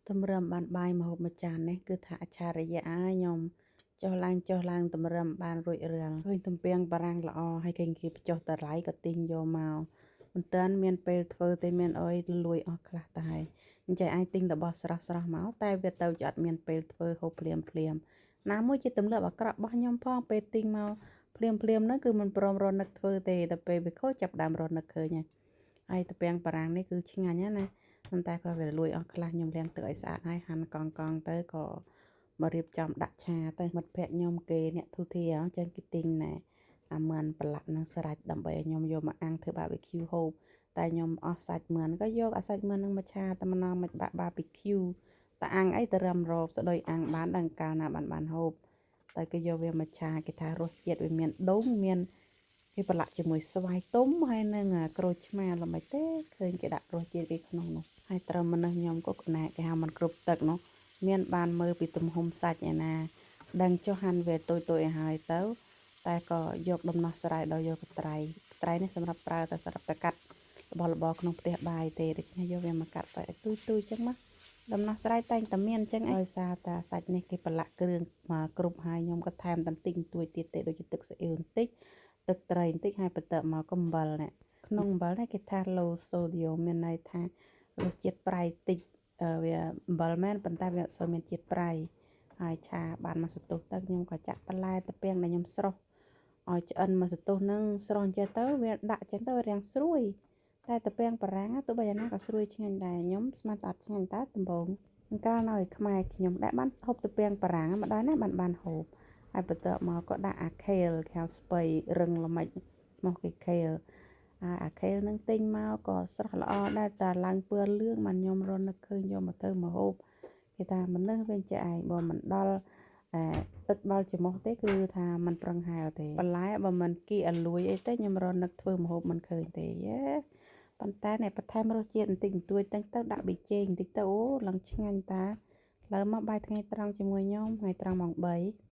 តម្រាំបានបាយម្ហូបមួយចាននេះគឺថាអច្ឆរិយៈខ្ញុំចុះឡើងតម្រាំបានរួចរាល់ឃើញទំពាំងបារាំងល្អហើយគេងគេបញ្ចុះតឡៃក៏ទិញយកមកមិនទាន់មានពេលធ្វើទេមានអុយលួយអស់ខ្លះតែអញ្ចឹងអាចទិញរបស់ស្រស់មកតែវាទៅជាអត់មានពេលធ្វើហូបភ្លាមណាមួយជាទម្លាប់អាក្រក់របស់ខ្ញុំផងពេលទិញមកភ្លាមហ្នឹងគឺមិនព្រមរនឹកធ្វើទេតែពេលវាខូចចាប់ដើមរនឹកឃើញហើយទំពាំងបារាំងនេះគឺឆ្ងាញ់ណាប៉ុន្តែក៏វាលួយអស់ខ្លះខ្ញុំលាងទឹកឲ្យស្អាតហើយហាន់កង់ទៅក៏មករៀបចំដាក់ឆាទៅមិត្តភក្តិខ្ញុំគេអ្នកទូធាអញ្ចឹងគេទិញណែអាមឿនប្រឡាក់នឹងស្រាច់ដើម្បីឲ្យខ្ញុំយកមកអាំងធ្វើ barbecue ហូបតែខ្ញុំអស់សាច់មឿនក៏យកអាសាច់មឿននឹងមកឆាតែម្ដងមិនបាក់ barbecue តែអាំងអីទៅរឹមរ៉បស្ដោយអាំងបានដល់កាលណាបានហូបតែគេយកវាមកឆាគេថារសជាតិវាមានដូងមានគេប្រឡាក់ជាមួយស្វាយទុំហើយនឹងក្រូចឆ្មាល្មិចទេឃើញគេដាក់រសជាតិគេក្នុងនោះហើយត្រឹមមនុស្សខ្ញុំក៏ណែគេហៅមិនគ្រប់ទឹកនោះមានបានមើលពីទំហំសាច់ឯណាដឹងចុះហាន់វាតូចឲ្យហើយទៅតែក៏យកដំណោះស្រាយដល់យកកត្រៃនេះសម្រាប់ប្រើតែសម្រាប់តែកាត់របស់ក្នុងផ្ទះបាយទេដូច្នេះយកវាមកកាត់សាច់ឲ្យទូចចឹងមកដំណោះស្រាយតែងតែមានចឹងឲ្យសារតាសាច់នេះគេប្រឡាក់គ្រឿងមកគ្រប់ហើយខ្ញុំក៏ថែមបន្តិចបន្តួចទៀតទេដូចជាទឹកស៊ីអ៊ីវបន្តិចទឹកត្រីបន្តិចហើយបន្ទាប់មកកំបិលនេះក្នុងអំបិលនេះគេថា low sodium មានន័យថារសជាតិប្រៃតិចវាអំបិលមែនប៉ុន្តែវាអត់សូវមានជាតិប្រៃហើយឆាបានមកសន្ទុះទៅខ្ញុំក៏ចាក់បន្លែត្រពាំងដែលខ្ញុំស្រុះឲ្យឆ្អិនមកសន្ទុះហ្នឹងស្រស់ចេះទៅវាដាក់ចឹងទៅរាំងស្រួយតែត្រពាំងបារាំងទោះបីយ៉ាងណាក៏ស្រួយឆ្ងាញ់ដែរខ្ញុំស្មានតែអត់ឆ្ងាញ់តែដំបងកាលនៅឲ្យខ្មែរខ្ញុំដែលបានហូបត្រពាំងបារាំងម្ដងណាបានហូបហើយបន្ទាប់មកក៏ដាក់អាខេលគេហៅស្ពៃរឹងល្មិចមកគេខេលអាខេលនឹងទិញមកក៏ស្រស់ល្អដែរតែឡើងពណ៌លឿងបានខ្ញុំរនឹកឃើញយកមកធ្វើមកហូបគេថាមនុស្សវិញចេះឯងបើមិនដល់ទឹកដល់ច្រមុះទេគឺថាมันប្រឹងហែលទេបន្លែបើមិនគីឲ្យលួយអីទេខ្ញុំរនឹកធ្វើមកហូបមិនឃើញទេយេប៉ុន្តែអ្នកបន្ថែមរសជាតិបន្តិចបន្តួចទៅដាក់ប៊ីចេងបន្តិចទៅអូឡើងឆ្ងាញ់តាឡើយមកបាយថ្ងៃត្រង់ជាមួយខ្ញុំថ្ងៃត្រង់ម៉ោង3